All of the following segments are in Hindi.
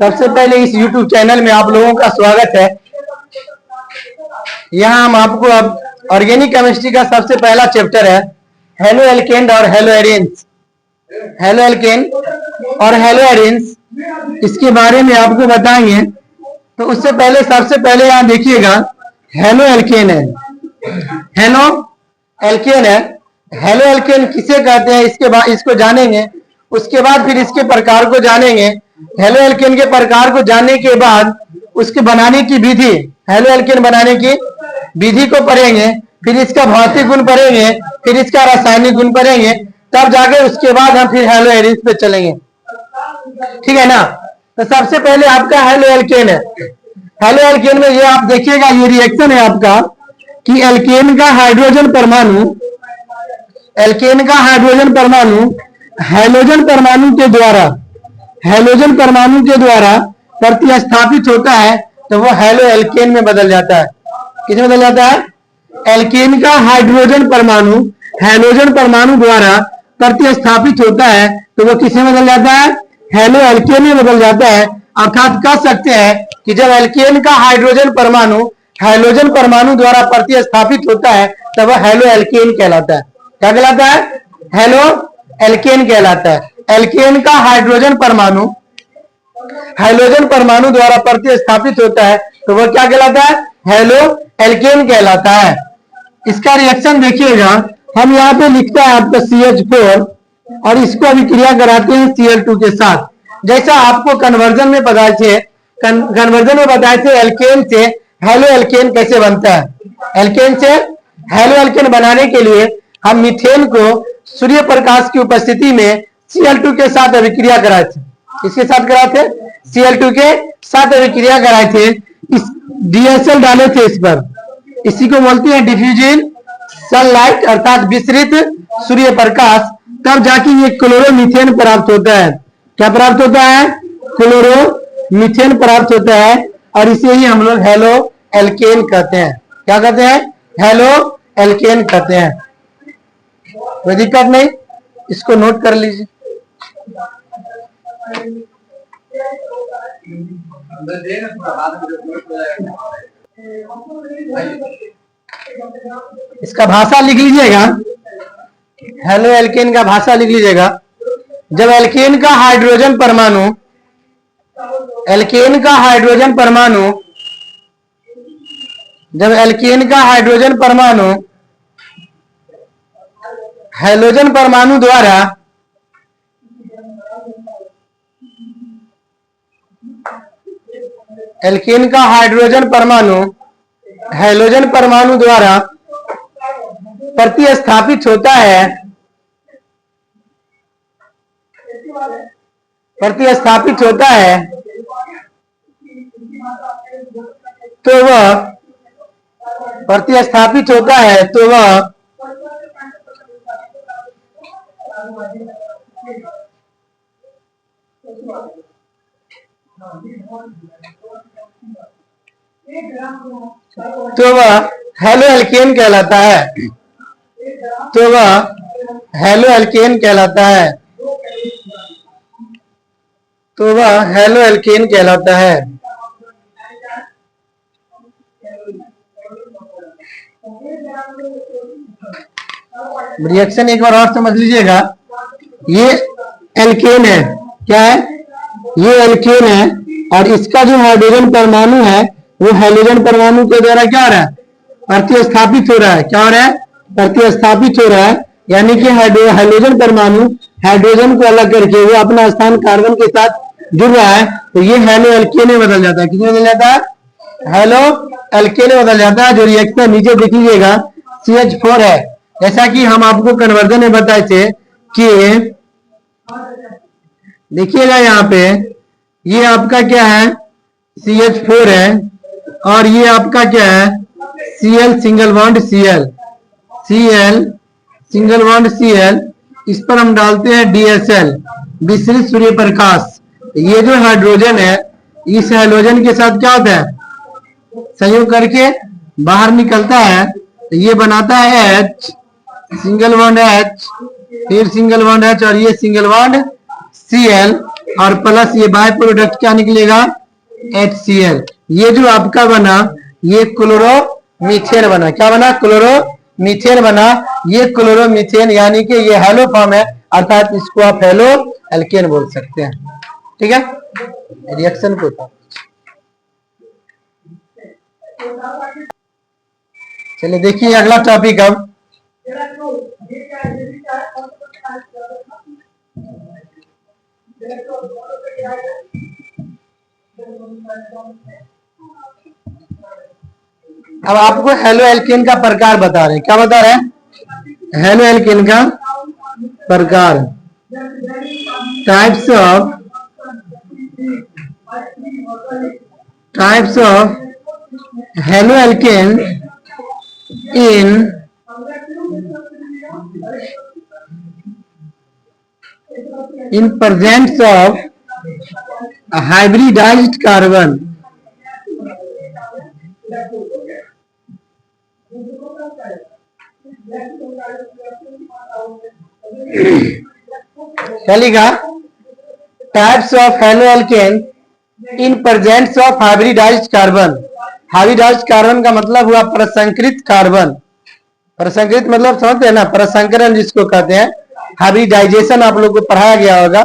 सबसे पहले इस YouTube चैनल में आप लोगों का स्वागत है। यहाँ हम आपको अब ऑर्गेनिक केमिस्ट्री का सबसे पहला चैप्टर है हेलो एल्केन और हेलो एरेन्स। हेलो एल्केन और हेलो एरेन्स इसके बारे में आपको बताएंगे। तो उससे पहले सबसे पहले यहाँ देखिएगा हेलो एल्केन है, हेलो एल्केन है। हेलो एल्केन किसे कहते हैं इसके बाद इसको जानेंगे। उसके बाद फिर इसके प्रकार को जानेंगे। हेलो एल्केन के प्रकार को जानने के बाद उसके बनाने की विधि, हेलो एल्केन बनाने की विधि को पढ़ेंगे। फिर इसका भौतिक गुण पढ़ेंगे, फिर इसका रासायनिक गुण पढ़ेंगे, तब जाके उसके बाद हम फिर हेलो एरेन्स पे चलेंगे। ठीक है ना। तो सबसे पहले आपका हेलो एल्केन है। हेलो एल्केन में ये आप देखिएगा, ये रिएक्शन है आपका कि एल्केन का हाइड्रोजन परमाणु, एल्केन का हाइड्रोजन परमाणु हैलोजन परमाणु के द्वारा, हैलोजन परमाणु के द्वारा प्रतिस्थापित होता है तो वो हेलो एल्केन में बदल जाता है। किसमें बदल जाता है? एल्केन का हाइड्रोजन परमाणु हैलोजन परमाणु द्वारा प्रतिस्थापित होता है तो वो किसमें बदल जाता है? हेलो एल्केन में बदल जाता है। अर्थात कह सकते हैं कि जब एल्केन का हाइड्रोजन परमाणु हैलोजन परमाणु द्वारा प्रतिस्थापित होता है तब वह हेलो एल्केन कहलाता है। क्या कहलाता है? हेलो एल्केन कहलाता है। एल्केन का हाइड्रोजन परमाणु हैलोजन परमाणु द्वारा प्रतिस्थापित होता है तो वह क्या कहलाता है? हेलो एल्केन कहलाता है। इसका रिएक्शन देखिएगा, हम यहाँ पे लिखता है आपका CH4 और इसको अभिक्रिया कराते हैं Cl2 के साथ। जैसा आपको कन्वर्जन में बताए थे एल्केन से हेलो एल्केन कैसे बनता है। एल्केन से हेलो एल्केन बनाने के लिए हम मीथेन को सूर्य प्रकाश की उपस्थिति में Cl2 के साथ अभिक्रिया कराए थे। किसके साथ कराए थे? Cl2 के साथ अभिक्रिया कराए थे। इस DSL डाले थे इस पर, इसी को बोलते हैं डिफ्यूजन सनलाइट, अर्थात विसरित सूर्य प्रकाश। तब जाके ये क्लोरोमीथेन प्राप्त होता है। क्या प्राप्त होता है? क्लोरोमीथेन प्राप्त होता है और इसे ही हम लोग हेलो एल्केन कहते हैं। क्या कहते हैं? हेलो एल्केन कहते हैं। कोई दिक्कत नहीं, इसको नोट कर लीजिए। इसका भाषा लिख लीजिएगा, हेलो एल्केन का भाषा लिख लीजिएगा। जब एल्केन का हाइड्रोजन परमाणु, एल्केन का हाइड्रोजन परमाणु, जब एल्केन का हाइड्रोजन परमाणु हैलोजन परमाणु द्वारा एल्केन का हाइड्रोजन परमाणु हैलोजन परमाणु द्वारा प्रतिस्थापित होता है, प्रतिस्थापित होता है तो वह प्रतिस्थापित होता है तो वह हेलो एल्केन कहलाता है। तो वह हेलो एल्केन कहलाता है। तो वह हेलो एल्केन कहलाता है। रिएक्शन एक बार और समझ लीजिएगा। ये एल्केन है, क्या है? ये एल्केन है और इसका जो हाइड्रोजन परमाणु है वो हैलोजन परमाणु के द्वारा क्या हो रहा है? प्रतिस्थापित हो रहा है। क्या हो रहा है? प्रतिस्थापित हो रहा है। यानी कि हैलोजन परमाणु हाइड्रोजन को अलग करके वो अपना स्थान कार्बन के साथ जुड़ रहा है तो ये हेलो एल्केन में बदल जाता है। किसमें बदल जाता है? हेलो एल्केन में बदल जाता है। जो रिएक्शन नीचे देख लीजिएगा CH4 है। जैसा कि हम आपको कन्वर्जन में बताए थे कि देखिएगा यहाँ पे ये आपका क्या है? CH4 है और ये आपका क्या है? Cl single bond Cl, Cl single bond Cl। इस पर हम डालते हैं DSL, विसरित सूर्य प्रकाश। ये जो हाइड्रोजन है इस हाइड्रोजन के साथ क्या होता है? संयोग करके बाहर निकलता है तो ये बनाता है H, सिंगल बॉन्ड H, फिर सिंगल बॉन्ड H और ये सिंगल बॉन्ड Cl। और प्लस ये बाय प्रोडक्ट क्या निकलेगा, HCl। ये जो आपका बना ये क्लोरोमीथेन बना, क्या बना, क्लोरोमीथेन बना। ये क्लोरोमीथेन यानी कि ये हैलो फॉर्म है, अर्थात इसको आप हैलो एल्केन बोल सकते हैं। ठीक है, रिएक्शन को था। चलिए देखिए अगला टॉपिक अब आपको हेलो एल्केन का प्रकार बता रहे हैं। क्या बता रहे हैं, हेलो एल्केन का प्रकार, types of halo alkane in presence of a hybridized carbon। क्या लिखा, types of halo alkane in presence of hybridised carbon. Hybridised carbon का मतलब हुआ प्रसंकरित कार्बन। प्रसंकरित मतलब समझते हैं ना, प्रसंकरण जिसको कहते हैं। हाइब्रिडाइजेशन आप लोग को पढ़ाया गया होगा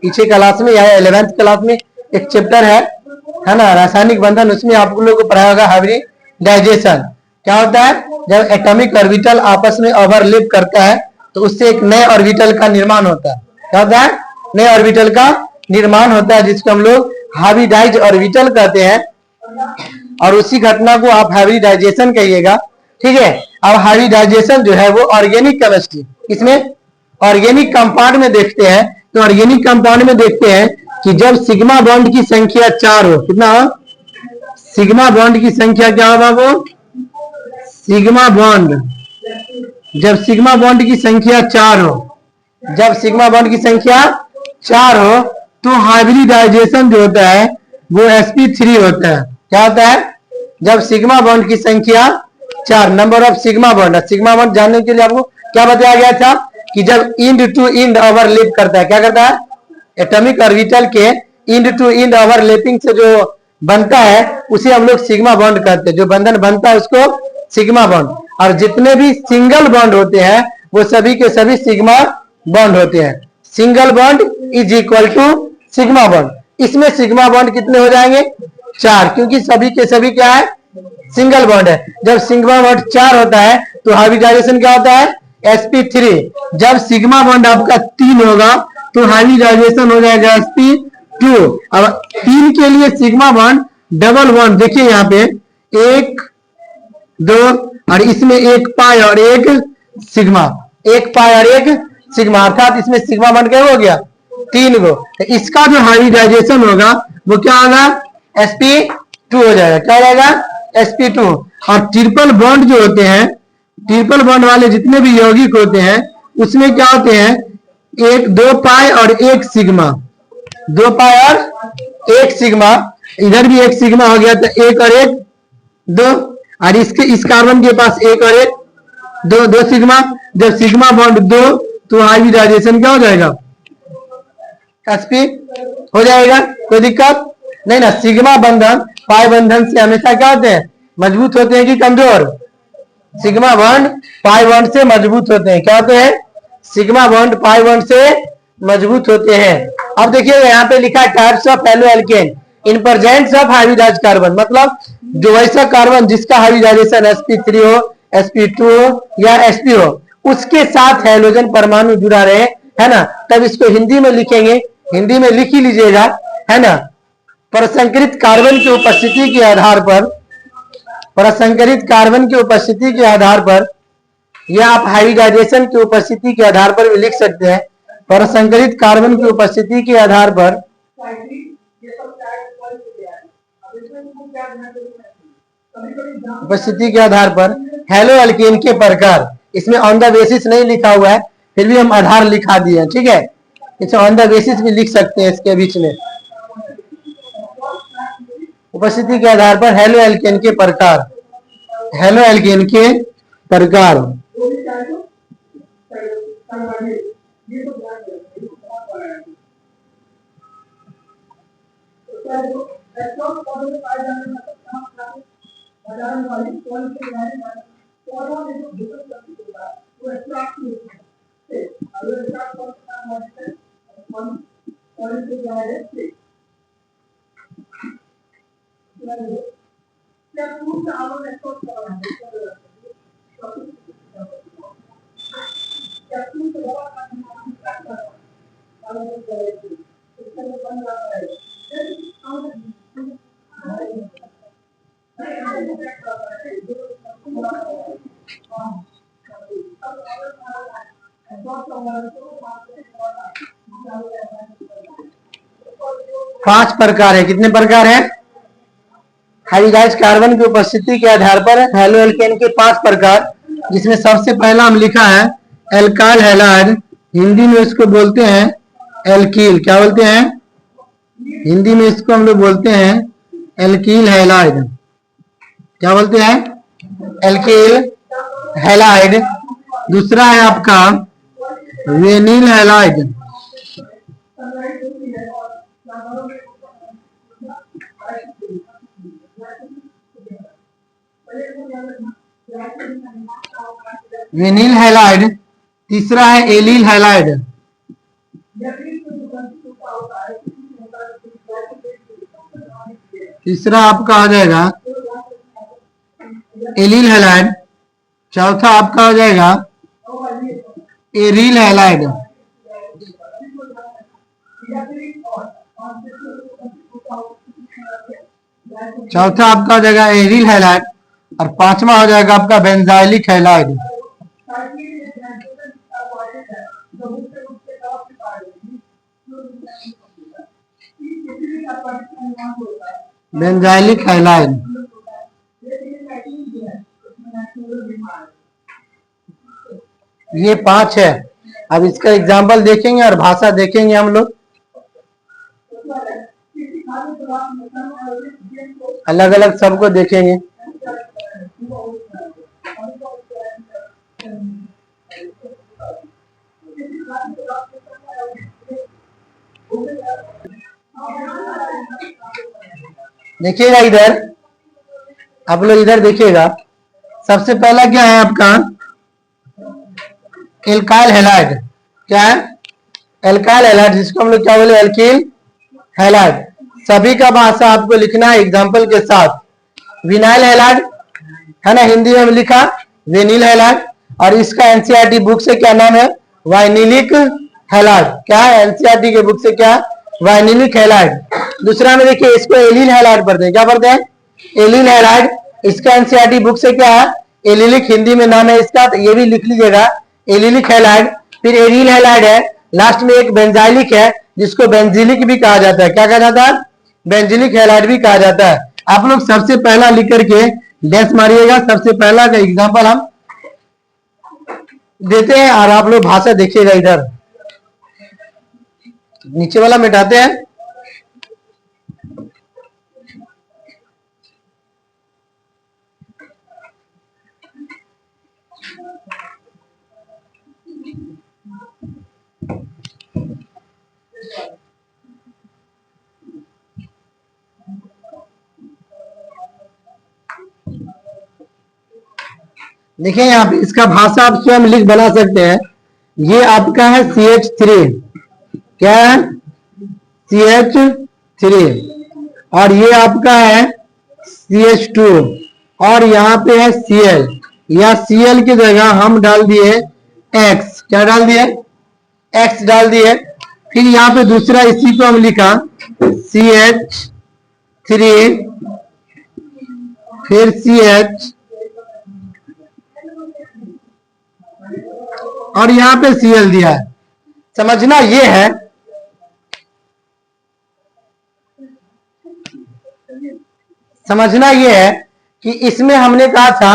पीछे क्लास में या 11th क्लास में, एक चैप्टर है ना, रासायनिक बंधन, उसमें आप लोग को पढ़ाया होगा हाइब्रिडाइजेशन। क्या होता है, जब एटॉमिक ऑर्बिटल आपस में ओवरलैप करता है तो उससे एक नए ऑर्बिटल का निर्माण होता है। क्या होता है, नए ऑर्बिटल का निर्माण होता है, जिसको हम लोग हाइब्रिडाइज्ड ऑर्बिटल कहते हैं। और उसी घटना को आप हाइब्रिडाइजेशन कहिएगा। ठीक है, अब हाइब्रिडाइजेशन जो है वो ऑर्गेनिक केमिस्ट्री, इसमें ऑर्गेनिक कंपाउंड में देखते हैं। तो ऑर्गेनिक कंपाउंड में देखते हैं कि जब सिग्मा बॉन्ड की संख्या 4 हो, कितना हो, सिग्मा बॉन्ड की संख्या क्या होगा, वो सिग्मा बॉन्ड, जब सिग्मा बॉन्ड की संख्या 4 हो, जब सिग्मा बॉन्ड की संख्या 4 हो तो हाइब्रिडाइजेशन जो होता है वो sp3 होता है। क्या होता है, जब सिग्मा बॉन्ड की संख्या 4, number of sigma bond. Sigma bond जानने के लिए आपको क्या बताया गया था कि जब इंड टू इंड ओवरलैप करता है, क्या करता है, एटॉमिक ऑर्बिटल के इंड टू इंड ओवरलैपिंग से जो बनता है उसे हम लोग सिग्मा बॉन्ड कहते हैं। जो बंधन बनता है उसको सिग्मा बॉन्ड। और जितने भी सिंगल बॉन्ड होते हैं वो सभी के सभी सिग्मा बॉन्ड होते हैं। Single bond is equal to sigma bond. इसमें सिग्मा बॉन्ड कितने हो जाएंगे, 4, क्योंकि सभी के सभी क्या है, सिंगल बॉन्ड है। जब सिग्मा बॉन्ड 4 होता है तो हाइब्रिडाइजेशन क्या होता है, sp3। जब सिग्मा बॉन्ड आपका 3 होगा तो हाइब्रिडाइजेशन हो जाएगा sp2। अब 3 के लिए सिग्मा बॉन्ड डबल बॉन्ड, देखिए यहाँ पे 1 2 और इसमें 1 पाई और 1 सिग्मा, 1 पाई और 1 सिग्मा, अर्थात इसमें सिग्मा बॉन्ड क्या हो गया, 3 गो। तो इसका जो हाइब्रिडाइजेशन होगा वो क्या होगा, sp2 हो जाएगा। क्या हो जाएगा, sp2। और ट्रिपल बॉन्ड जो होते हैं, ट्रिपल बॉन्ड वाले जितने भी यौगिक होते हैं उसमें क्या होते हैं, 2 पाई और 1 सिग्मा, 2 पाई और 1 सिग्मा। इधर भी 1 सिग्मा हो गया तो 1 और 1 2, और इसके इस कार्बन के पास 1 और 1 2, 2 सिग्मा। जब सिग्मा बॉन्ड 2 तो हाइब्रिडाइजेशन क्या हो जाएगा, sp हो जाएगा। कोई दिक्कत नहीं ना। सिग्मा बंधन पाई बंधन से हमेशा क्या होते हैं, मजबूत होते हैं कि कमजोर, सिग्मा बॉन्ड पाई बॉन्ड से मजबूत होते हैं। क्या होते हैं, सिग्मा बॉन्ड पाई बॉन्ड से मजबूत होते हैं। अब देखिए यहाँ पे लिखा है types of halo alkane in presence of hybridised carbon, मतलब जो ऐसा कार्बन जिसका हाइब्रिडाइजेशन sp3 हो, sp2 हो या sp हो, उसके साथ हैलोजन परमाणु जुड़ा रहे, है ना, तब इसको हिंदी में लिखेंगे। हिंदी में लिख ही लीजिएगा, है ना। प्रसंकरित कार्बन की उपस्थिति के आधार पर, प्रसंकरित कार्बन की उपस्थिति के आधार पर, या आप हाइब्रिडाइजेशन की उपस्थिति के आधार पर भी लिख सकते हैं। प्रसंकरित कार्बन की उपस्थिति के आधार पर, उपस्थिति के आधार पर हेलो एल्केन के प्रकार, इसमें ऑन द बेसिस नहीं लिखा हुआ है, फिर भी हम आधार लिखा दिए, ठीक है। इसे ऑन द बेसिस भी लिख सकते हैं इसके बीच में। उपस्थिति के आधार पर हेलो एल्केन के प्रकार, हेलो एल्केन के प्रकार। पांच प्रकार है। कितने प्रकार है हाइब्रिडाइज्ड कार्बन की उपस्थिति के आधार पर हेलो एल्केन के 5 प्रकार, जिसमें सबसे पहला हम लिखा है एल्काइल हैलाइड। हिंदी में इसको बोलते हैं एल्कील। क्या बोलते हैं हिंदी में इसको हम लोग बोलते हैं एल्कील हैलाइड। क्या बोलते हैं एल्कील हैलाइड। दूसरा है आपका वेनिल हैलाइड। विनिल हैलाइड। तीसरा है एलिल हैलाइड। तीसरा आपका आ जाएगा एलिल हैलाइड। चौथा आपका आ जाएगा एरिल हैलाइड। चौथा आपका हो जाएगा एरिल हैलाइड और पांचवा हो जाएगा आपका बेंजाइलिक हैलाइड। Benzylic halide. ये 5 है। अब इसका एग्जाम्पल देखेंगे और भाषा देखेंगे हम लोग। अलग अलग सबको देखेंगे। देखिएगा इधर, आप लोग इधर देखिएगा। सबसे पहला क्या है आपका एल्काइल हैलाइड। क्या है एल्काइल हैलाइड, जिसको हम लोग क्या बोले एल्कील हैलाइड। सभी का भाषा आपको लिखना है एग्जाम्पल के साथ। विनाइल हैलाइड है ना, हिंदी में लिखा वेनिल हैलाइड। और इसका एनसीईआरटी बुक से क्या नाम है वाइनिलिक हैलाइड। क्या है एनसीईआरटी के बुक से क्या वाइनिलिक हैलाइड। दूसरा में देखिए इसको एलिल हैलाइड पढ़ते हैं। क्या पढ़ते हैं एलिल हैलाइड। इसका एनसीईआरटी बुक से क्या है एलिलिक, हिंदी में नाम है इसका, तो ये भी लिख लीजिएगा एलिलिक हैलाइड। फिर एरिल हैलाइड है। लास्ट में एक बेंजाइलिक है जिसको बेंजिलिक भी कहा जाता है। क्या कहा जाता है बेंजिलिक हैलाइड भी कहा जाता है। आप लोग सबसे पहला लिख करके डैश मारिएगा। सबसे पहला का एग्जांपल हम देते हैं और आप लोग भाषा देखिएगा। इधर नीचे वाला मिटाते हैं। देखिए यहाँ पे इसका भाषा आप स्वयं लिख बना सकते हैं। ये आपका है CH3। क्या है CH3 और ये आपका है CH2 और यहाँ पे है Cl। या Cl की जगह हम डाल दिए X। क्या डाल दिए X डाल दिए। फिर यहाँ पे दूसरा इसी को हम लिखा CH3 फिर CH और यहाँ पे Cl दिया है। समझना ये है कि इसमें हमने कहा था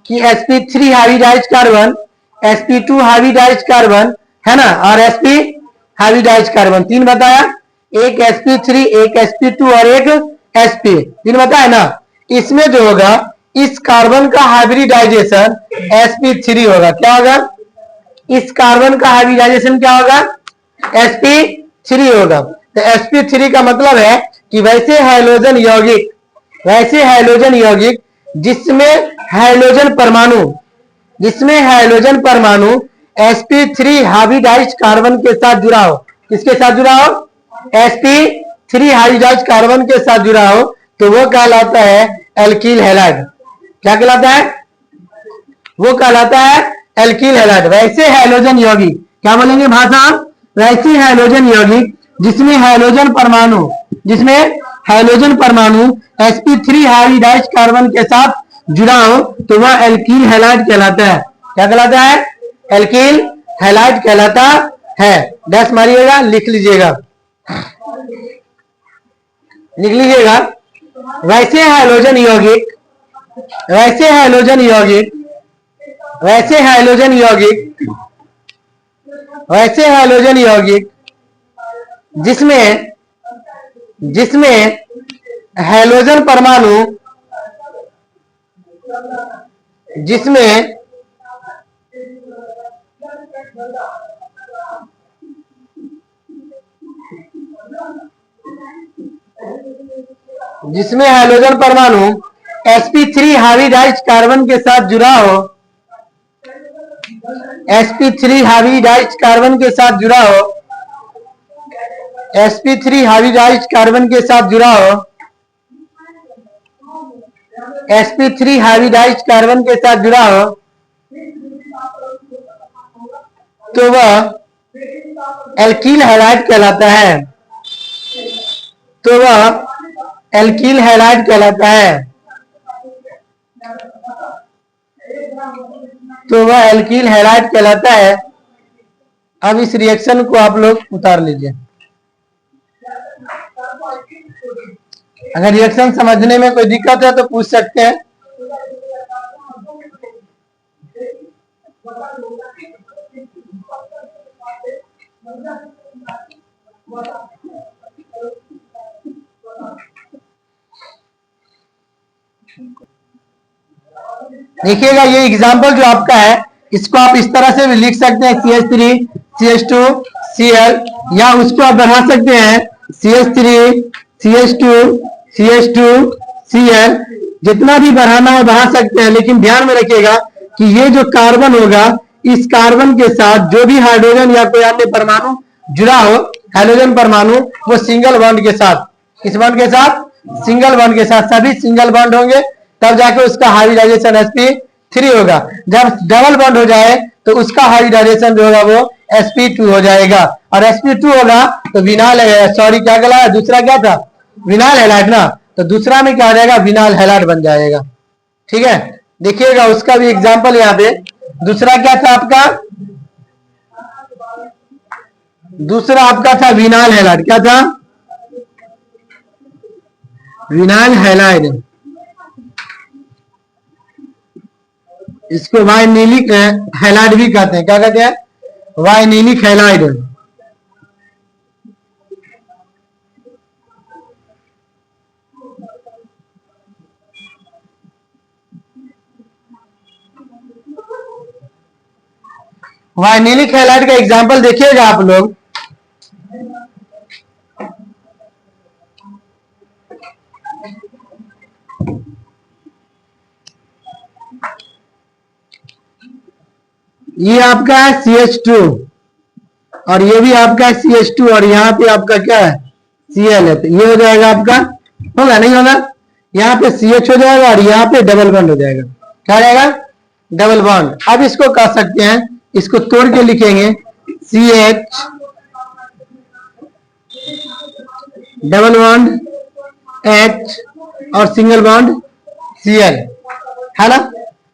कि sp3 hybridised carbon, sp2 hybridised carbon है ना, और sp हाइब्रिडाइज्ड कार्बन। 3 बताया, एक sp3 एक sp2 और एक sp। 3 बताया ना। इसमें जो होगा इस कार्बन का हाइब्रिडाइजेशन sp3 होगा। क्या होगा इस कार्बन का हाइब्रिडाइजेशन क्या होगा sp3 होगा। तो sp3 का मतलब है कि वैसे हाइड्रोजन यौगिक जिसमें हाइड्रोजन परमाणु sp3 हाइब्रिडाइज्ड कार्बन के साथ जुड़ा हो। किसके साथ जुड़ा हो? sp3 हाइब्रिडाइज्ड कार्बन के साथ जुड़ा हो तो वो कहलाता है एल्किल हैलाइड। क्या कहलाता है? वो कहलाता है एल्किल हैलाइड। वैसे हाइड्रोजन यौगिक, क्या बोलेंगे भाषा? वैसे हाइड्रोजन यौगिक जिसमें हाइड्रोजन परमाणु sp3 हाइब्रिडाइज्ड कार्बन के साथ जुड़ा हो तो वह एल्किल हैलाइड कहलाता है। क्या कहलाता है? एल्किल हैलाइड कहलाता है। डैश मारिएगा, लिख लीजिएगा। वैसे हाइड्रोजन यौगिक जिसमें हाइड्रोजन परमाणु sp3 हाइब्रिडाइज्ड कार्बन के साथ जुड़ा हो, sp3 हाइब्रिडाइज्ड कार्बन के साथ जुड़ा हो, sp3 हाइब्रिडाइज्ड कार्बन के साथ जुड़ा हो, sp3 हाइब्रिडाइज्ड कार्बन के साथ जुड़ा हो तो वह एल्किल हैलाइड कहलाता है। अब इस रिएक्शन को आप लोग उतार लीजिए। अगर रिएक्शन समझने में कोई दिक्कत है तो पूछ सकते हैं। देखिएगा ये एग्जाम्पल जो आपका है इसको आप इस तरह से भी लिख सकते हैं CH3 CH2 Cl, या उसको आप बढ़ा सकते हैं CH3 CH2 CH2 Cl। जितना भी बढ़ाना है बढ़ा सकते हैं, लेकिन ध्यान में रखिएगा कि ये जो कार्बन होगा इस कार्बन के साथ जो भी हाइड्रोजन या कोई अन्य परमाणु जुड़ा हो, हाइड्रोजन परमाणु, वो सिंगल बॉन्ड के साथ, किस बॉन्ड के साथ? सिंगल बॉन्ड के साथ। सभी सिंगल बॉन्ड होंगे तब जाके उसका हाइब्रिडाइजेशन sp3 होगा। जब डबल बॉन्ड हो जाए तो उसका हाइब्रिडाइजेशन जो होगा वो sp2 हो जाएगा, और sp2 होगा तो विनाल, सॉरी क्या कहलाया? दूसरा क्या था? विनाल हैलाइड ना, तो दूसरा में क्या हो जाएगा? विनाल हैलाइड बन जाएगा। ठीक है, देखिएगा उसका भी एग्जाम्पल यहाँ पे। दूसरा क्या था आपका? दूसरा आपका था विनाल हैलाइड। क्या था? विनाल हैलाइड। इसको वाइनिलिक हैलाइड भी कहते हैं। क्या कहते हैं? Vinylic halide. वाइनिलिक हैलाइड का एग्जाम्पल देखिएगा आप लोग। ये आपका है CH2 और ये भी आपका है CH2 और यहाँ पे आपका क्या है? Cl है। तो ये हो जाएगा आपका, होगा नहीं होगा? यहाँ पे CH हो जाएगा और यहाँ पे डबल बॉन्ड हो जाएगा। क्या हो जाएगा? Double bond. अब इसको कह सकते हैं, इसको तोड़ के लिखेंगे CH डबल बॉन्ड H और सिंगल बॉन्ड Cl, है ना?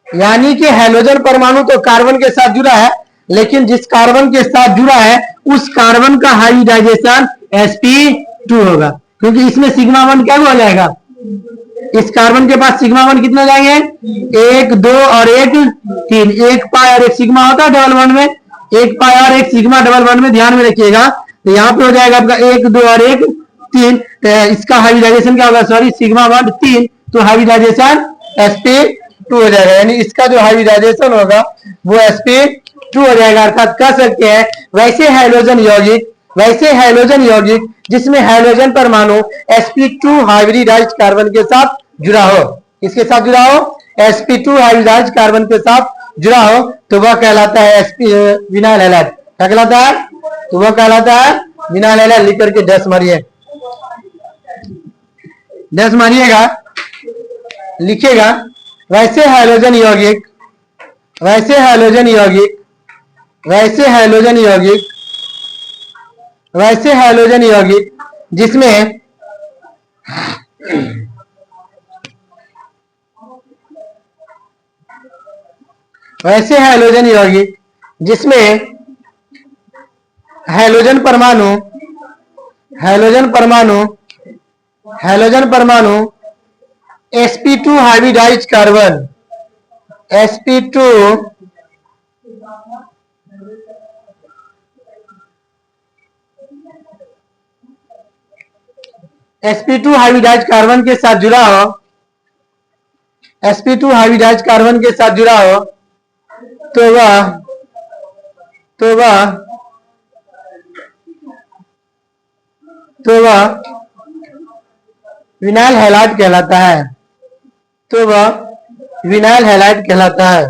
यानी कि हाइड्रोजन परमाणु तो कार्बन के साथ जुड़ा है, लेकिन जिस कार्बन के साथ जुड़ा है उस कार्बन का हाइब्रिडाइजेशन sp2 होगा, क्योंकि इसमें सिग्मा बॉन्ड क्या हो जाएगा? इस कार्बन के पास सिग्मा बॉन्ड कितने जाएंगे? 1 2 और 1 3। 1 पाई और 1 सिग्मा होता है डबल बॉन्ड में, 1 पाई और 1 सिग्मा डबल बॉन्ड में। ध्यान में रखिएगा। तो यहाँ पे हो जाएगा आपका 1 2 और 1 3। तो इसका हाइब्रिडाइजेशन क्या होगा? सॉरी, सिग्मा बॉन्ड 3, तो हाइब्रिडाइजेशन sp2 हो जाएगा। यानी इसका जो हाइब्रिडाइजेशन होगा वो sp2 हो जाएगा। अर्थात कह सकते हैं वैसे हाइड्रोजन यौगिक वैसे हैलोजन यौगिक जिसमें हैलोजन परमाणु sp2 हाइब्रिडाइज्ड कार्बन के साथ जुड़ा हो, किसके साथ जुड़ा हो, sp2 हाइब्रिडाइज्ड कार्बन के साथ जुड़ा हो, तो वह कहलाता है विनाइल हैलाइड। क्या कहलाता है, तो वह कहलाता है विनाइल हैलाइड। लिख करके 10 मारिए, 10 मारिएगा, लिखिएगा। वैसे हैलोजन यौगिक, वैसे हैलोजन यौगिक, वैसे हैलोजन यौगिक, वैसे हैलोजन यौगिक जिसमें वैसे हैलोजन यौगिक जिसमें हैलोजन परमाणु, हैलोजन परमाणु, हैलोजन परमाणु sp2 hybridised carbon, sp2 sp2 hybridised carbon के साथ जुड़ा हो, sp2 हाइब्रिडाइज्ड कार्बन के साथ जुड़ा हो, तो वह विनाइल हैलाइड कहलाता है, तो वह विनाइल हैलाइड कहलाता है,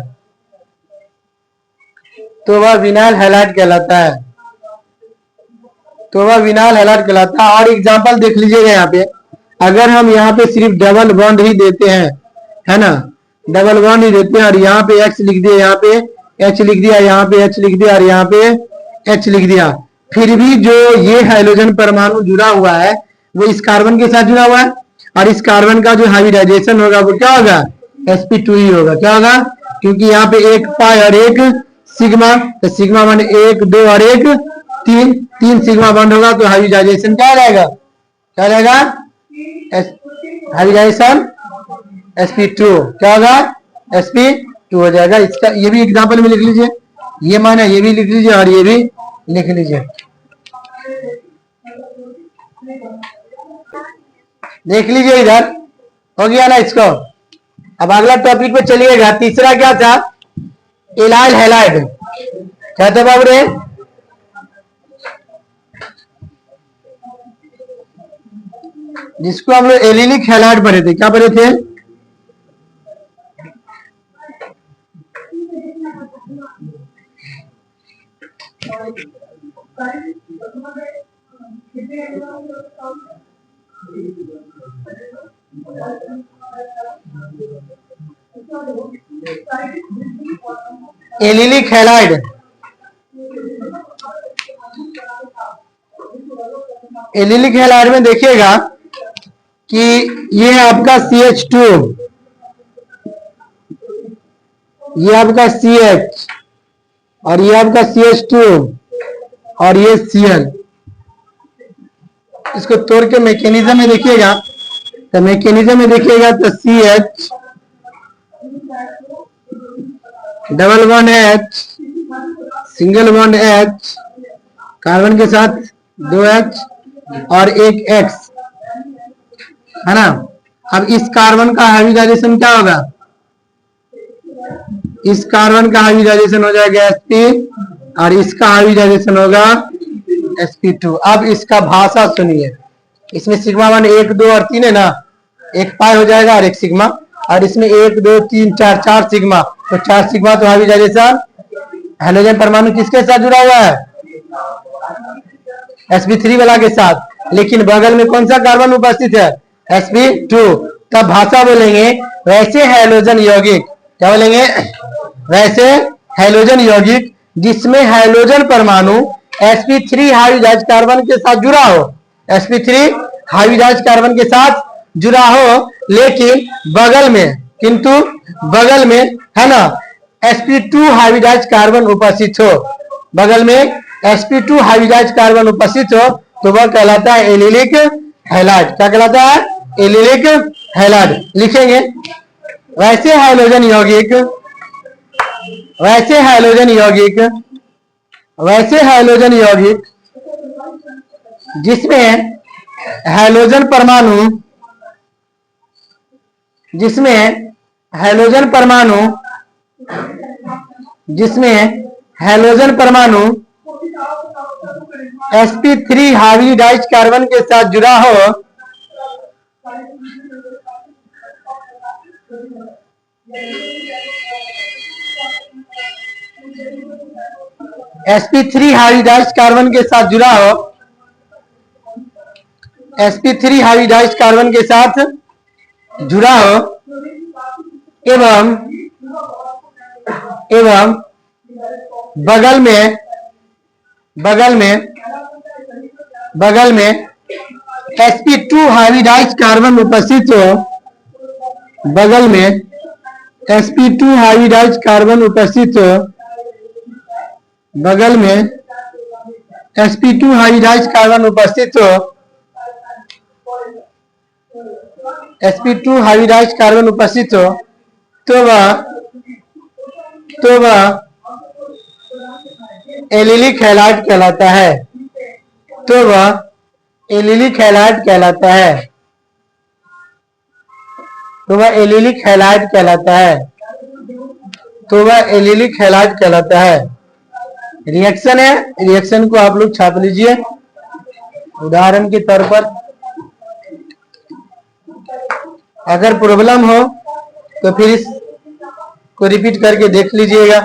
तो वह विनाइल हैलाइड कहलाता है, तो वह विनाइल हैलाइड कहलाता है। और एग्जांपल देख लीजिएगा यहाँ पे, अगर हम यहाँ पे सिर्फ डबल बॉन्ड ही देते हैं, है ना, डबल बॉन्ड ही देते हैं और यहाँ पे X लिख दिया, यहाँ पे H लिख दिया, यहाँ पे H लिख दिया और यहाँ पे H लिख दिया, फिर भी जो ये हाइड्रोजन परमाणु जुड़ा हुआ है वो इस कार्बन के साथ जुड़ा हुआ है, और इस कार्बन का जो हाइब्रिडाइजेशन होगा वो क्या होगा, sp2 ही होगा। क्या होगा, क्योंकि यहाँ पे एक पाई और एक सिग्मा, तो सिग्मा बॉन्ड 1 2 और 1 3, 3 सिग्मा बॉन्ड होगा, तो हाइब्रिडाइजेशन क्या रहेगा, क्या रहेगा, हाइब्रिडाइजेशन sp2, क्या होगा, sp2 हो जाएगा। इसका ये भी एग्जांपल में लिख लीजिए, ये माना ये भी लिख लीजिए और ये भी लिख लीजिए। देख लीजिए इधर, हो गया ना इसको। अब अगला टॉपिक पे चलिएगा। तीसरा क्या था, इलाइल हैलाइड। क्या था बाबू रे, जिसको हम लोग एलिलिक हैलाइड पढ़े थे। क्या पढ़े थे, एलिलिक हैलाइड। एलिलिक हैलाइड में देखिएगा कि ये आपका CH2, ये आपका CH और ये आपका CH2 और ये Cl। इसको तोड़ के मैकेनिज्म में देखिएगा, तो मैकेनिज्म में देखिएगा तो CH double bond H, single bond H, carbon के साथ 2H और एक X, है ना। अब इस कार्बन का हाइब्रिडाइजेशन क्या होगा, इस कार्बन का हाइब्रिडाइजेशन हो जाएगा sp और इसका हाइब्रिडाइजेशन होगा sp2। अब इसका भाषा सुनिए, इसमें सिग्मा बॉन्ड 1 2 और 3 है ना, एक पाई हो जाएगा और एक सिग्मा, और इसमें 1 2 3 4 4 सिग्मा, तो 4 सिग्मा तो हाइब्रिडाइजेशन हाइड्रोजन परमाणु किसके साथ जुड़ा हुआ है, sp3 वाला के साथ, लेकिन बगल में कौन सा कार्बन उपस्थित है, sp2। तब भाषा बोलेंगे वैसे हैलोजन यौगिक, क्या बोलेंगे, वैसे हैलोजन यौगिक जिसमें हैलोजन परमाणु sp3 हाइब्रिडाइज्ड कार्बन के साथ जुड़ा हो, sp3 हाइब्रिडाइज्ड कार्बन के साथ जुड़ा हो, लेकिन बगल में, किंतु बगल में, है ना, sp2 हाइब्रिडाइज्ड कार्बन उपस्थित हो, बगल में sp2 हाइब्रिडाइज्ड कार्बन उपस्थित हो, तो वह कहलाता है एलिलिक हैलाइड। क्या कहलाता है, एलिलिक हैलाइड। लिखेंगे वैसे हाइड्रोजन यौगिक, वैसे हाइड्रोजन यौगिक, वैसे हाइड्रोजन यौगिक जिसमें हैलोजन परमाणु, जिसमें हैलोजन परमाणु, जिसमें हैलोजन परमाणु sp3 हाइब्रिडाइज्ड कार्बन के साथ जुड़ा हो sp3 हाइब्रिडाइज्ड कार्बन के साथ जुड़ा हो sp3 हाइब्रिडाइज्ड कार्बन के साथ जुड़ा हो एवं बगल में sp2 हाइब्रिडाइज्ड कार्बन उपस्थित हो बगल में sp2 हाइब्रिडाइज्ड कार्बन उपस्थित हो बगल में sp2 हाइब्रिडाइज्ड कार्बन उपस्थित हो sp2 हाइब्रिडाइज्ड कार्बन उपस्थित हो तो वह एलिलिक हैलाइड कहलाता है तो वह एलिलिक हैलाइड कहलाता है तो वह एलिलिक हैलाइड कहलाता है तो वह एलिलिक हैलाइड कहलाता है रिएक्शन है रिएक्शन को आप लोग छाप लीजिए उदाहरण के तौर पर अगर प्रॉब्लम हो तो फिर इसको रिपीट करके देख लीजिएगा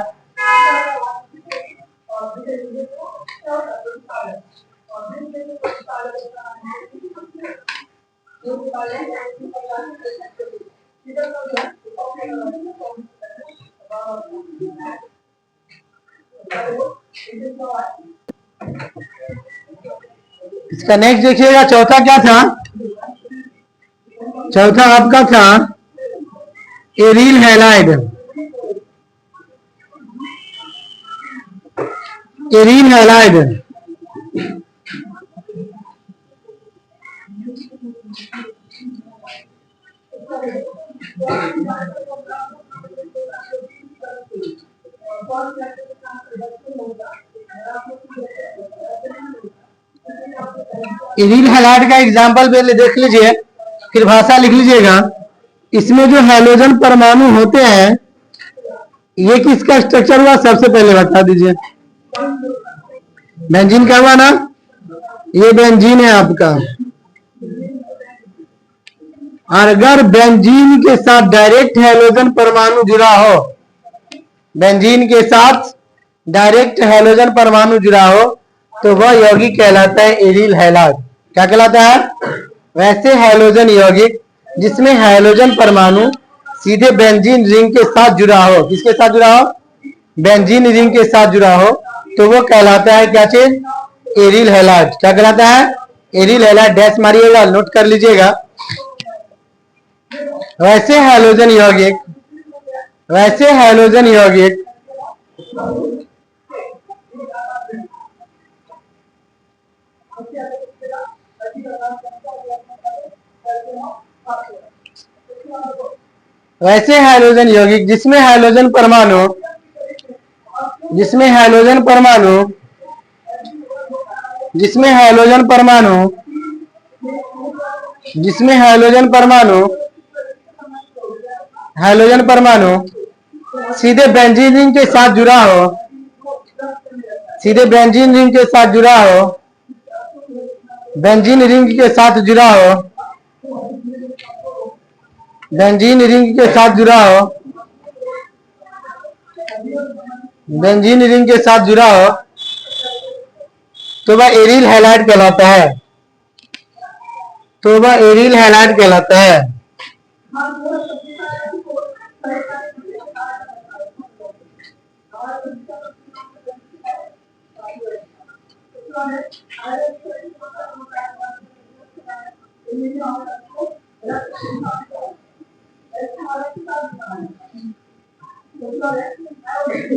इसका नेक्स्ट देखिएगा चौथा क्या था चौथा आपका था aryl halide aryl halide aryl halide का एग्जाम्पल पहले देख लीजिए फिर भाषा लिख लीजिएगा इसमें जो हैलोजन परमाणु होते हैं ये किसका स्ट्रक्चर हुआ सबसे पहले बता दीजिए बेंजीन का हुआ ना ये बेंजीन है आपका और अगर बेंजीन के साथ डायरेक्ट हैलोजन परमाणु जुड़ा हो बेंजीन के साथ डायरेक्ट हैलोजन परमाणु जुड़ा हो तो वह यौगिक कहलाता है एरिल हैलाइड क्या कहलाता है वैसे हैलोजन यौगिक जिसमें हैलोजन परमाणु सीधे बेंजीन रिंग के साथ जुड़ा हो किसके साथ जुड़ा हो बेंजीन रिंग के साथ जुड़ा हो तो वो कहलाता है क्या चीज एरिल हैलाइड क्या कहलाता है एरिल हैलाइड डैश मारिएगा नोट कर लीजिएगा वैसे हैलोजन यौगिक वैसे हैलोजन यौगिक जिसमें हैलोजन परमाणु जिसमें हैलोजन परमाणु जिसमें हैलोजन परमाणु जिसमें हैलोजन परमाणु हैलोजन परमाणु सीधे बेंजीन रिंग के साथ जुड़ा हो सीधे बेंजीन रिंग के साथ जुड़ा हो बेंजीन रिंग के साथ जुड़ा हो बेंजीन रिंग के साथ जुड़ा हो बेंजीन रिंग के साथ जुड़ा हो तो वह एरिल हैलाइड कहलाता है तो वह एरिल हैलाइड कहलाता है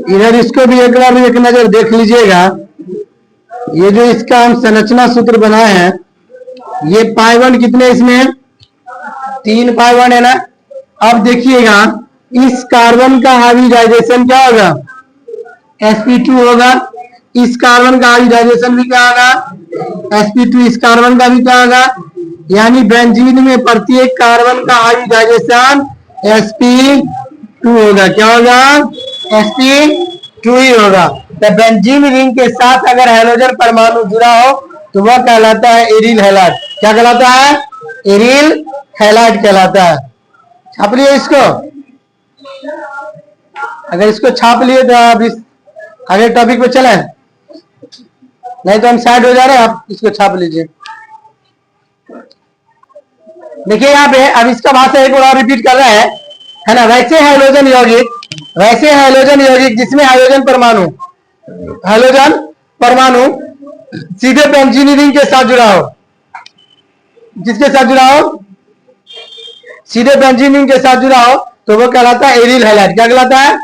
इधर इसको भी एक बार एक नजर देख लीजिएगा ये जो इसका हम संरचना सूत्र बनाए हैं ये पाई बॉन्ड कितने इसमें 3 पाई बॉन्ड है ना अब देखिएगा इस कार्बन का हाइब्रिडाइजेशन क्या होगा sp2 होगा इस कार्बन का हाइब्रिडाइजेशन भी क्या होगा sp2 इस कार्बन का भी क्या होगा यानी बेंजीन में प्रत्येक कार्बन का हाइब्रिडाइजेशन sp2 होगा क्या होगा sp2 ही होगा तो बेंजीन रिंग के साथ अगर हैलोजन परमाणु जुड़ा हो तो वह कहलाता है एरिल हैलाइड। क्या कहलाता है? एरिल हैलाइड कहलाता है। छाप लिए इसको? अगर इसको छाप लिए तो आप इस अगले टॉपिक पे चले, नहीं तो हम साइड हो जा रहे हैं, आप इसको छाप लीजिए। देखिए यहाँ पे अब इसका भाषा एक बार रिपीट कर रहा है ना। वैसे हाइड्रोजन यौगिक जिसमें हाइड्रोजन परमाणु सीधे बेंजीन रिंग के साथ जुड़ा हो। किसके साथ जुड़ा हो? सीधे बेंजीन रिंग के साथ जुड़ा हो तो वो कहलाता है एरिल हैलाइड। क्या कहलाता है?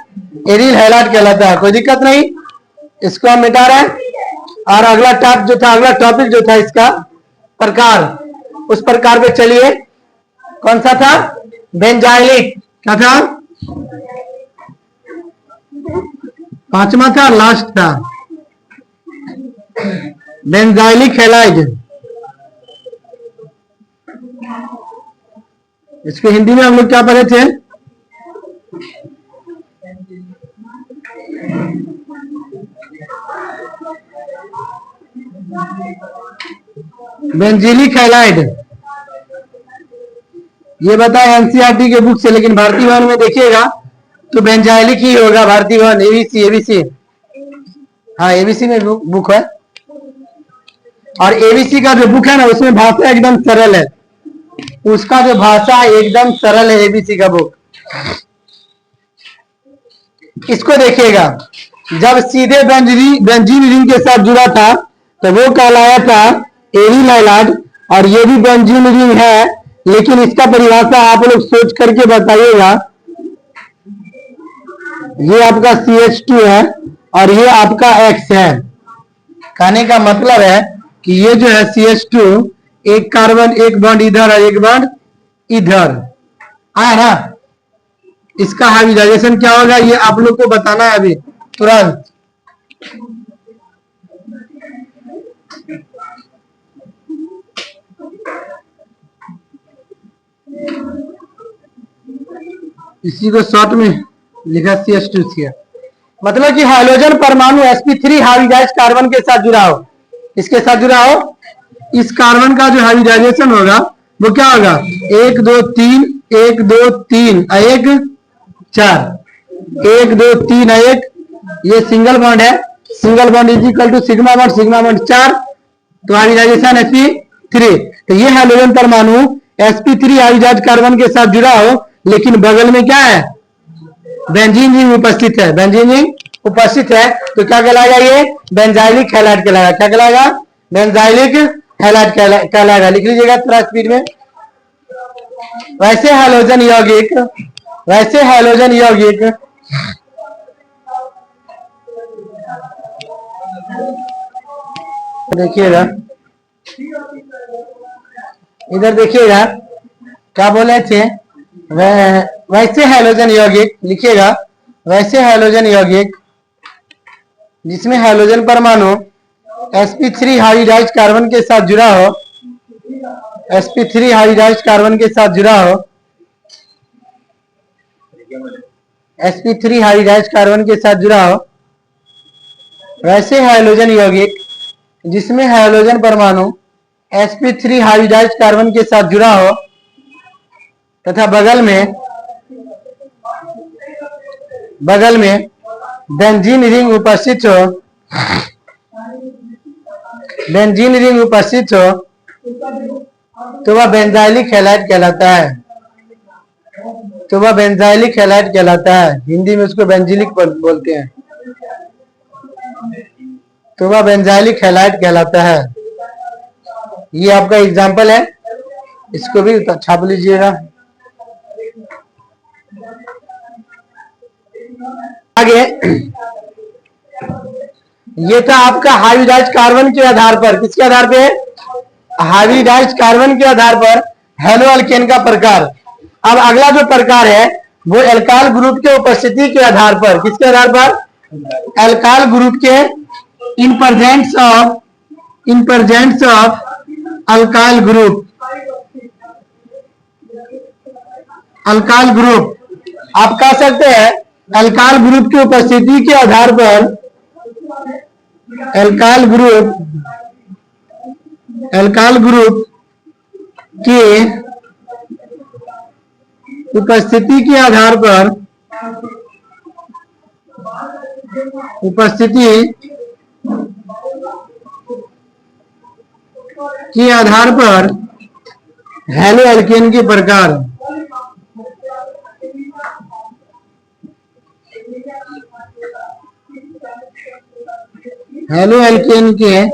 एरिल हैलाइड कहलाता है। कोई दिक्कत नहीं, इसको हम मिटा रहे हैं। और अगला टॉपिक जो था इसका प्रकार, उस प्रकार पे चलिए। कौन सा था? बेंजाइलिक। क्या था? पांचवा था, लास्ट था, बेंजाइलिक हैलाइड। इसको हिंदी में हम लोग क्या पढ़े थे? Benzylic halide. ये बताए एनसीईआरटी के बुक से, लेकिन भारतीय भवन में देखिएगा तो बेंजाइलिक ही होगा। भारतीय भवन एबीसी हाँ एबीसी में बुक है। और एबीसी का जो बुक है ना उसमें भाषा एकदम सरल है। उसका जो भाषा एकदम सरल है एबीसी का बुक। इसको देखिएगा, जब सीधे बेंजीन रिंग के साथ जुड़ा था तो वो कहलाया था एरिल हैलाइड। और ये भी बेंजीन रिंग है, लेकिन इसका परिभाषा आप लोग सोच करके बताइएगा। ये आपका CH2 है और ये आपका X है। कहने का मतलब है कि ये जो है CH2, एक कार्बन एक बॉन्ड इधर और एक बॉन्ड इधर आया ना। इसका हाइब्रिडाइजेशन क्या होगा ये आप लोग को बताना है अभी तुरंत। इसी को शॉर्ट में लिखा CH2 मतलब कि हाइड्रोजन परमाणु sp3 हाइब्रिडाइज कार्बन के साथ जुड़ा हो। इसके साथ जुड़ा हो, इस कार्बन का जो हाइब्रिडाइजेशन होगा वो क्या होगा? 1 2 3 1 2 3 1 4 1 2 3 1। ये सिंगल बॉन्ड है। Single bond is equal to sigma bond 4। तो हाइब्रिडाइजेशन sp3। तो ये हाइड्रोजन परमाणु sp3 हाइब्रिडाइज कार्बन के साथ जुड़ा हो, लेकिन बगल में क्या है? बेंजीन रिंग उपस्थित है। बेंजीन रिंग उपस्थित है तो क्या कहलाएगा? ये बेंजाइलिक हैलाइड कहलाएगा। क्या कहलाएगा? बेंजाइलिक हैलाइड कहलाएगा। लिख लीजिएगा थोड़ा स्पीड में। वैसे हाइड्रोजन यौगिक देखिएगा, इधर देखिएगा क्या बोले थे। वैसे हाइड्रोजन यौगिक लिखिएगा। वैसे हाइड्रोजन यौगिक जिसमें हाइड्रोजन परमाणु sp3 हाइब्रिडाइज कार्बन के साथ जुड़ा हो। sp3 हाइब्रिडाइज कार्बन के साथ जुड़ा हो। sp3 हाइब्रिडाइज कार्बन के साथ जुड़ा हो। वैसे हाइड्रोजन यौगिक जिसमें हाइड्रोजन परमाणु sp3 हाइब्रिडाइज कार्बन के साथ जुड़ा हो तथा बगल में बेंजीन रिंग उपस्थित हो। बेंजीन रिंग उपस्थित हो तो वह बेंजाइलिक हैलाइड कहलाता है। तो वह बेंजाइलिक हैलाइड कहलाता है। हिंदी में उसको बेंजिलिक बोलते हैं। तो वह बेंजाइलिक हैलाइड कहलाता है। ये आपका एग्जाम्पल है, इसको भी छाप लीजिएगा। आगे ये था आपका हाइब्रिडाइज कार्बन के आधार पर। किसके आधार पे? हाइब्रिडाइज कार्बन के आधार पर हेलो अल्केन का प्रकार। अब अगला जो प्रकार है वो एल्काइल ग्रुप के उपस्थिति के आधार पर। किसके आधार पर? एल्काइल ग्रुप के in presence of alkyl group आप कह सकते हैं। अल्काइल ग्रुप की उपस्थिति के आधार पर एल्काइल ग्रुप की उपस्थिति के आधार पर हैलो एल्केन के प्रकार। हैलो एल्केन के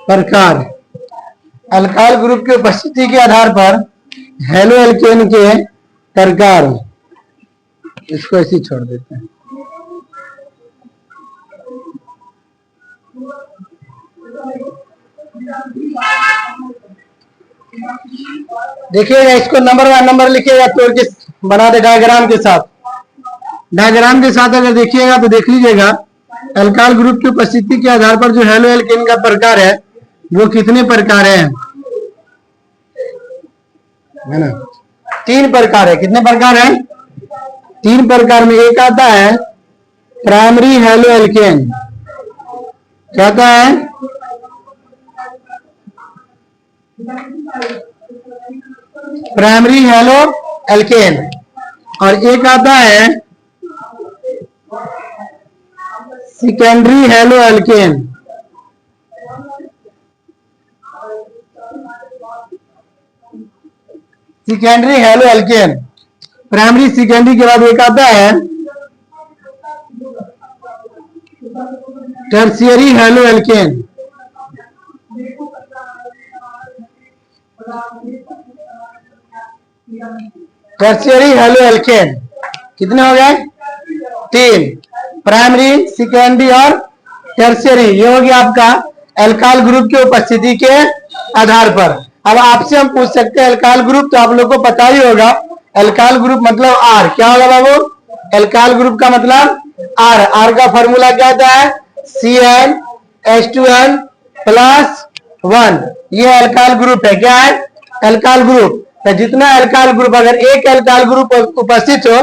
प्रकार, अल्काइल ग्रुप की उपस्थिति के आधार पर हैलो एल्केन के प्रकार। इसको ऐसे ही छोड़ देते हैं। देखिएगा, इसको नंबर बाय नंबर लिखिएगा, तोड़ के बना दे डायग्राम के साथ। डायग्राम के साथ अगर देखिएगा तो देख लीजिएगा, अल्काइल ग्रुप की उपस्थिति के आधार पर जो हैलो एल्केन का प्रकार है वो कितने प्रकार है ना? 3 प्रकार है। कितने प्रकार है? 3 प्रकार में एक आता है प्राइमरी हैलो एल्केन। क्या आता है? Primary haloalkane. और एक आता है secondary haloalkane. Secondary haloalkane, primary secondary के बाद एक आता है tertiary haloalkane. Tertiary haloalkane कितने हो गए? 3, प्राइमरी, सेकेंडरी और टर्शियरी। ये हो गया आपका अल्काइल ग्रुप की उपस्थिति के आधार पर। अब आपसे हम पूछ सकते हैं अल्काइल ग्रुप, तो आप लोगों को पता ही होगा अल्काइल ग्रुप मतलब आर। क्या होगा बाबू? अल्काइल ग्रुप का मतलब आर। आर का फॉर्मूला क्या होता है? CnH2n + 1। ये अल्काइल ग्रुप है। क्या है? Alkyl group. तो जितना अल्काइल ग्रुप, अगर एक अल्काइल ग्रुप उपस्थित हो,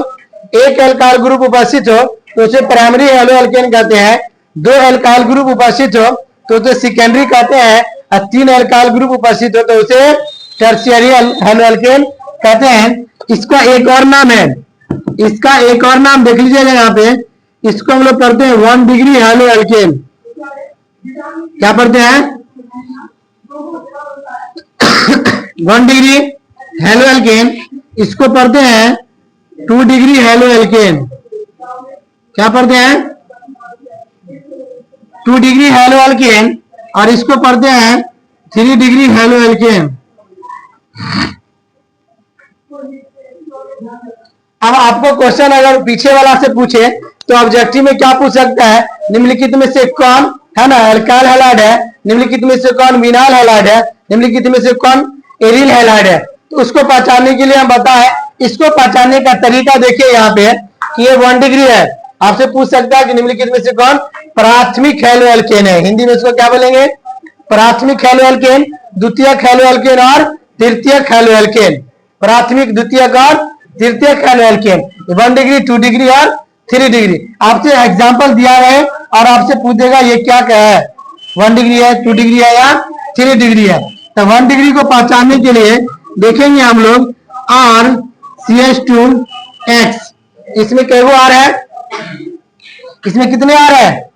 एक अल्काइल ग्रुप उपस्थित हो तो उसे प्राइमरी हैलो एल्केन कहते हैं। 2 अल्काइल ग्रुप उपस्थित हो तो उसे सेकेंडरी कहते हैं। और 3 अल्काइल ग्रुप उपस्थित हो तो उसे टर्शियरी हैलो एल्केन कहते हैं। इसका एक और नाम है, इसका एक और नाम देख लीजिएगा यहाँ पे, इसको हम लोग पढ़ते हैं 1 डिग्री हैलो एल्केन। क्या पढ़ते हैं? 1 डिग्री हैलो एल्केन। इसको पढ़ते हैं 2 डिग्री हैलो एल्केन। क्या पढ़ते हैं? 2 डिग्री हैलो एल्केन। और इसको पढ़ते हैं 3 डिग्री हैलो एल्केन। अब आपको क्वेश्चन अगर पीछे वाला से पूछे तो ऑब्जेक्टिव में क्या पूछ सकता है? निम्नलिखित में से कौन है ना अल्काइल हैलाइड है, निम्नलिखित में से कौन विनाइल हैलाइड है, निम्नलिखित में से कौन एरिल हैलाइड है। तो उसको पहचानने के लिए हम बताएं, इसको पहचानने का तरीका देखिए यहाँ पे कि ये 1 डिग्री है। आपसे पूछ सकता है कि निम्नलिखित में से कौन प्राथमिक हैलो एल्केन है। हिंदी में इसको क्या बोलेंगे? प्राथमिक हैलो एल्केन, द्वितीयक हैलो एल्केन और तृतीयक हैलो एल्केन। प्राथमिक, द्वितीयक और तृतीयक हैलो एल्केन। 1 डिग्री, 2 डिग्री और 3 डिग्री। आपसे एग्जांपल दिया है और आपसे पूछेगा ये क्या है, 1 डिग्री है, 2 डिग्री है या 3 डिग्री है। तो 1 डिग्री को पहचानने के लिए देखेंगे हम लोग RCH2X। इसमें कैगो आर है? इसमें कितने आर है?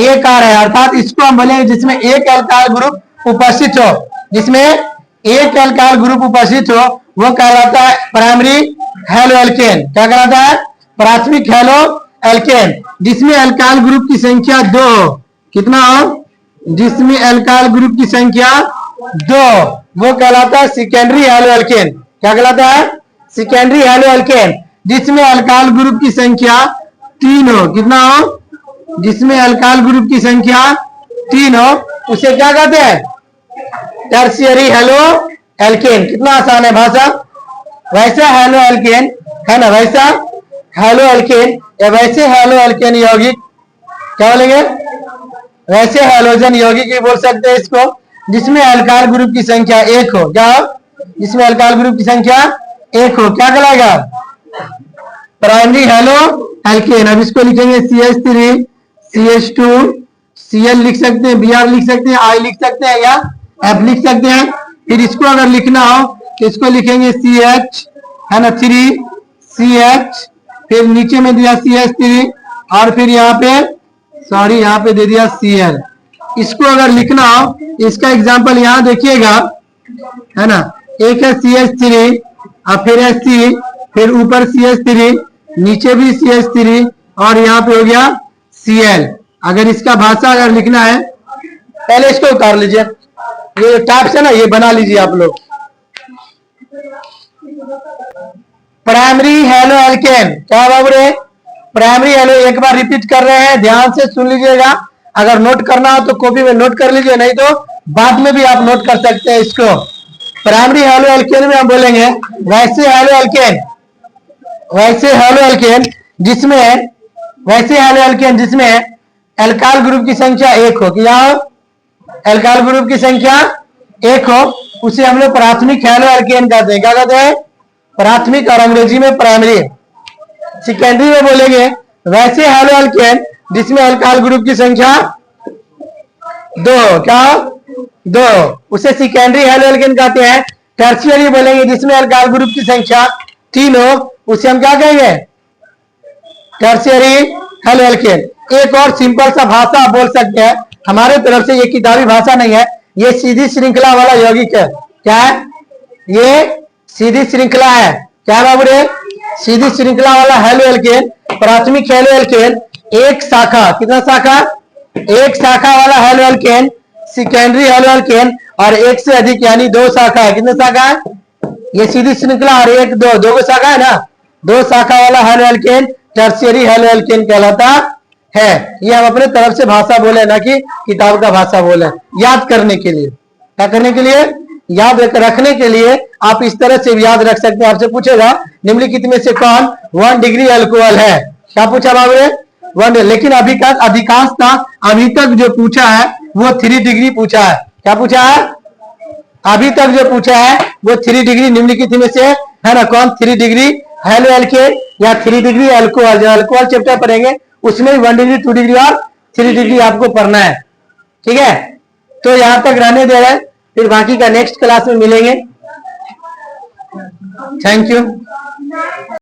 1 आर है। अर्थात इसको हम बोलेंगे जिसमें एक अल्काइल ग्रुप उपस्थित हो, जिसमें एक अल्काइल ग्रुप उपस्थित हो वो कहलाता है प्राइमरी हैलो एल्केन। क्या कहलाता है? प्राथमिक हैलो एल्केन। जिसमें अल्काइल ग्रुप की संख्या 2 हो। कितना हो? जिसमें अल्काइल ग्रुप की संख्या 2, वो कहलाता है सेकेंडरी हैलो एल्केन। क्या कहलाता है? Secondary haloalkane. जिसमें अल्काइल ग्रुप की संख्या 3 हो। कितना हो? जिसमें अल्काइल ग्रुप की संख्या 3 हो उसे क्या कहते हैं? Tertiary haloalkane. कितना आसान है भाषा। वैसा हैलो एल्केन है ना, वैसा हैलो एल्केन या वैसे हैलो एल्केन यौगिक क्या बोलेंगे? वैसे हैलोजन यौगिक भी बोल सकते हैं इसको, जिसमें अल्काइल ग्रुप की संख्या 1 हो। क्या हो? जिसमें अल्काइल ग्रुप की संख्या 1 हो। क्या कहलाएगा? Primary haloalkane. अब इसको लिखेंगे CH3 CH2 Cl लिख सकते हैं, Br लिख सकते हैं, I लिख सकते हैं या F लिख सकते हैं। फिर इसको अगर लिखना हो तो इसको लिखेंगे CH है ना 3 CH, फिर नीचे में दिया CH3 और फिर यहाँ पे सॉरी यहाँ पे दे दिया Cl। इसको अगर लिखना हो इसका एग्जांपल यहाँ देखिएगा है ना, एक है CH3 और फिर है C, फिर ऊपर CH3 नीचे भी CH3 और यहाँ पे हो गया Cl। अगर इसका भाषा अगर लिखना है पहले इसको उतार लीजिए, ये टैप्स है ना ये बना लीजिए आप लोग। प्राइमरी हेलो एल्केन, क्या बाबू रे प्राइमरी हेलो, एक बार रिपीट कर रहे हैं, ध्यान से सुन लीजिएगा। अगर नोट करना हो तो कॉपी में नोट कर लीजिए, नहीं तो बाद में भी आप नोट कर सकते हैं इसको। प्राइमरी हेलो एल्केन में हम बोलेंगे वैसे हेलो एल्केन, वैसे हेलो एल्केन जिसमें वैसे हेलो एल्केन जिसमें एल्काइल ग्रुप की संख्या 1 हो, क्या एल्काइल ग्रुप की संख्या 1 हो, उसे हम लोग प्राथमिक हेलो एल्केन कहते हैं। क्या कहते हैं? प्राथमिक, और अंग्रेजी में प्राइमरी। सेकेंडरी में बोलेंगे वैसे हेलो एल्केन जिसमें एल्काइल ग्रुप की संख्या 2, क्या 2, उसे सेकेंडरी हेलो एल्केन कहते हैं। टर्शियरी बोलेंगे जिसमें एल्काइल ग्रुप की संख्या 3 हो, उसे हम क्या कहेंगे? Tertiary halo alkane. एक और सिंपल सा भाषा आप बोल सकते हैं, हमारे तरफ से ये किताबी भाषा नहीं है, ये सीधी श्रृंखला वाला यौगिक है। क्या है? ये सीधी श्रृंखला है। क्या बाबू रे? सीधी श्रृंखला वाला हेलो एल्केन, प्राथमिक हेलो एल्केन, एक शाखा, कितना शाखा? एक शाखा वाला halo alkane, secondary halo alkane, और एक से अधिक यानी 2 शाखा है। कितने शाखा है? ये सीधी श्रृंखला और 1 2 2 शाखा है ना, 2 शाखा वाला halo alkane tertiary halo alkane कहलाता है। ये हम अपने तरफ से भाषा बोले ना कि किताब का भाषा बोले, याद करने के लिए। क्या करने के लिए? याद रखने के लिए आप इस तरह से याद रख सकते हैं। आपसे पूछेगा निम्नलिखित में से कौन 1 डिग्री अल्कोहल है? क्या पूछा बाबू ने? 1, लेकिन अभी तक अधिकांशता अभी तक जो पूछा है वो 3 डिग्री पूछा है। क्या पूछा है? अभी तक जो पूछा है वो 3 डिग्री निम्नलिखित में से है ना कौन 3 डिग्री हेलो एल्केन या 3 डिग्री अल्कोहल। जो अल्कोहल चैप्टर पढ़ेंगे उसमें 1 डिग्री 2 डिग्री और 3 डिग्री आपको पढ़ना है। ठीक है, तो यहां तक रहने दे रहे हैं, फिर बाकी का नेक्स्ट क्लास में मिलेंगे। Thank you.